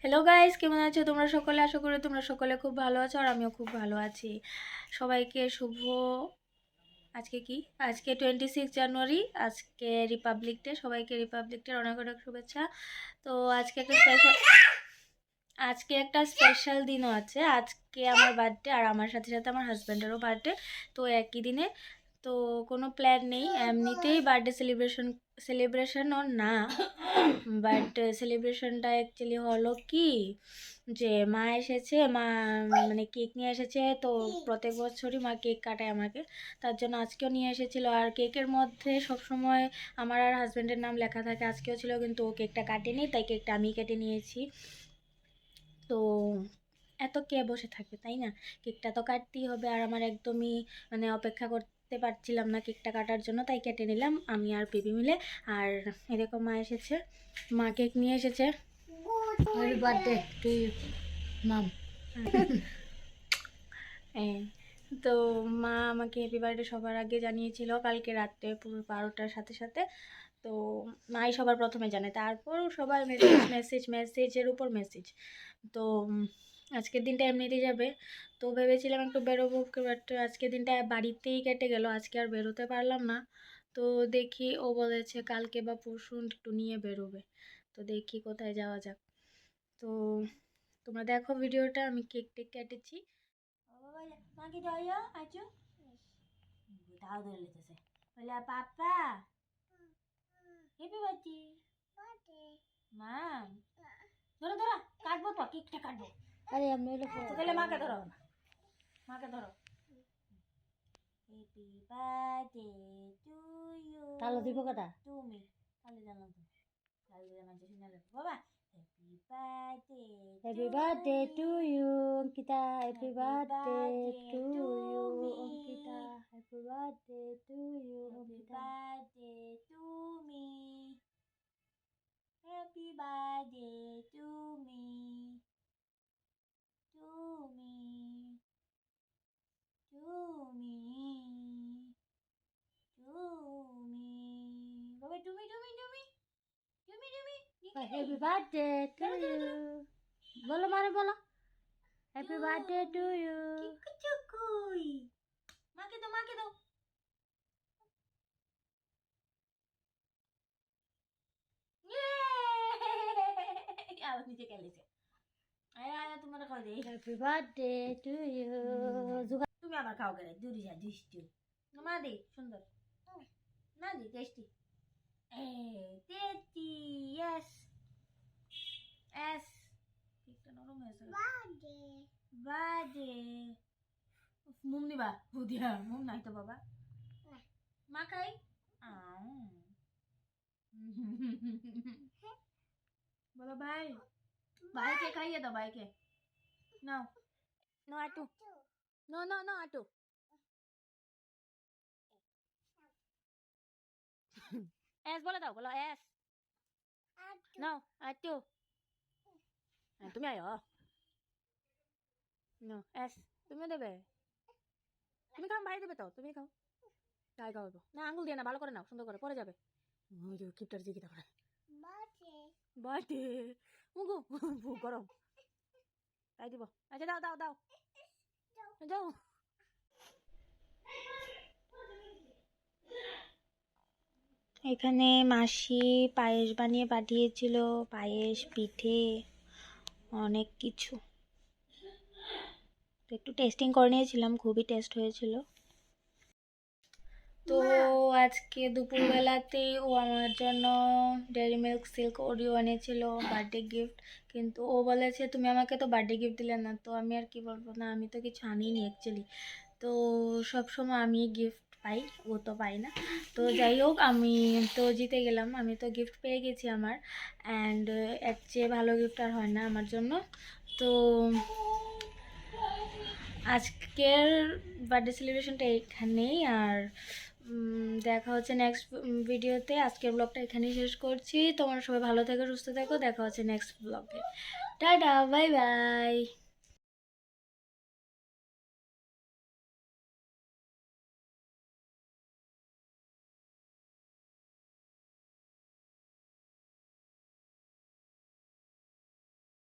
Hello guys, কেমন আছো তোমরা সকলে? আশা করি তোমরা সকলে খুব ভালো আছো আর আমিও খুব ভালো আছি। সবাইকে শুভ, আজকে কি, আজকে 26 জানুয়ারি, আজকে রিপাবলিক ডে। সবাইকে রিপাবলিক ডে অনেক অনেক শুভেচ্ছা। তো আজকে একটা স্পেশাল দিনও আছে। আজকে আমার বার্থডে আর আমার সাথে সাথে আমার হাজব্যান্ডেরও বার্থডে, তো একই দিনে। তো কোনো প্ল্যান নেই, এমনিতেই বার্থডে সেলিব্রেশনও না, বাট সেলিব্রেশনটা অ্যাকচুয়ালি হলো কি, যে মা এসেছে, মা মানে কেক নিয়ে এসেছে। তো প্রত্যেক বছরই মা কেক কাটায় আমাকে, তার জন্য আজকেও নিয়ে এসেছিলো। আর কেকের মধ্যে সবসময় আমার আর হাজব্যান্ডের নাম লেখা থাকে, আজকেও ছিল, কিন্তু ও কেকটা কাটেনি, তাই কেকটা আমি কেটে নিয়েছি। তো এত কে বসে থাকবে, তাই না? কেকটা তো কাটতেই হবে, আর আমার একদমই মানে অপেক্ষা করতে পারছিলাম না কেকটা কাটার জন্য, তাই কেটে নিলাম আমি আর বেবি মিলে। আর এরকম মা এসেছে, মা কেক নিয়ে এসেছে। হ্যাপি বার্থডে টু ইউ মাম। তো মা আমাকে হ্যাপি বার্থডে সবার আগে জানিয়েছিল কালকে রাত্রে পুরো 12টার সাথে সাথে। তো মাই সবার প্রথমে জানে, তারপর সবার মেসেজের উপর মেসেজ। তো আজকের দিনটা এমনিতেই যাবে। তো ভেবেছিলাম একটু বেরোবো, বাট আজকের দিনটা বাড়িতেই কেটে গেল, আজকে আর বেরোতে পারলাম না। তো দেখি, ও বলেছে কালকে বা পরশু একটু নিয়ে বেরোবে, তো দেখি কোথায় যাওয়া যাক। তো তোমরা দেখো ভিডিওটা, আমি কেক টেক কেটেছি। মাকে যাইও আছো, তাও ধরে লেগেছে, বলে পাপা হ্যাপি বার্থডে মা। ধরো ধরো, কাটবো তো, কেকটা কাটবো। আরে আমি হলো তাহলে মাকে ধরো, মাকে ধরো। Happy birthday to you. তালো দিব কথা তুমি তাহলে জানলাম তো, তাহলে জানলাম যে শুনে লাগবে বাবা। Happy birthday happy birthday to you Ankita, happy birthday to you Ankita, happy birthday to you Ankita, birthday to me, happy birthday to me, to me, to me, to me, বাবা টুমি টুমি টুমি টুমি টুমি। Happy birthday to you. বলো মানে বলো, happy birthday to you. Chukui, মাকে দাও মাকে দাও। আবার নিচে খেলেছে। আয় আয়, তোমার খাওয়া দেই। Happy birthday to you. তুমি আবার খাও গেলে দূরে যা দুষ্টু। মা দে সুন্দর, না দি টেস্টি, টেস্টি, ইয়েস এস। কেকটা নরম হয়েছে। বার্থডে বার্থডে, মুম নিবা বুদিয়া, মুম নাই তো বাবা, মা খাই। বলো ভাই, ভাইকে খাইয়ে দাও, ভাইকে নাও। নো আটু, নো নো নো আটু। এস বলে দাও, বলো এস। নাও আটু, তুমি আয়ো। নো এস, তুমিও দেবে, তুমি খাও, ভাই দেবে তো, তুমি খাও। তাই খাওয়াবো না, আঙুল দিয়ে না, ভালো করে নাও, সুন্দর করে, পরে যাবে। ওই যে কিপটার দিকে তারপরে বাটে মুগু গরম, তাই দিব। আচ্ছা দাও দাও দাও দাও। এখানে মাসি পায়েস বানিয়ে পাঠিয়েছিল, পায়েস, পিঠে, অনেক কিছু। তো একটু টেস্টিং করে নিয়েছিলাম, খুবই টেস্ট হয়েছিল। তো আজকে দুপুরবেলাতেই ও আমার জন্য ডেয়ারি মিল্ক সিল্ক ওরিও এনেছিল বার্থডে গিফট, কিন্তু ও বলেছে তুমি আমাকে তো বার্থডে গিফট দিলে না। তো আমি আর কি বলবো, না আমি তো কিছু আনিনি অ্যাকচুয়ালি। তো সবসময় আমি গিফট পাই, ও তো পাই না। তো যাই হোক, আমি তো জিতে গেলাম, আমি তো গিফট পেয়ে গেছি আমার, অ্যান্ড এর চেয়ে ভালো গিফট আর হয় না আমার জন্য। তো আজকের বার্থডে সেলিব্রেশনটা এখানেই, আর দেখা হচ্ছে নেক্সট ভিডিওতে। আজকের ব্লগটা এখানেই শেষ করছি। তোমরা সবাই ভালো থেকো, সুস্থ থেকো, দেখা হচ্ছে নেক্সট ব্লগে। Tata, bye bye.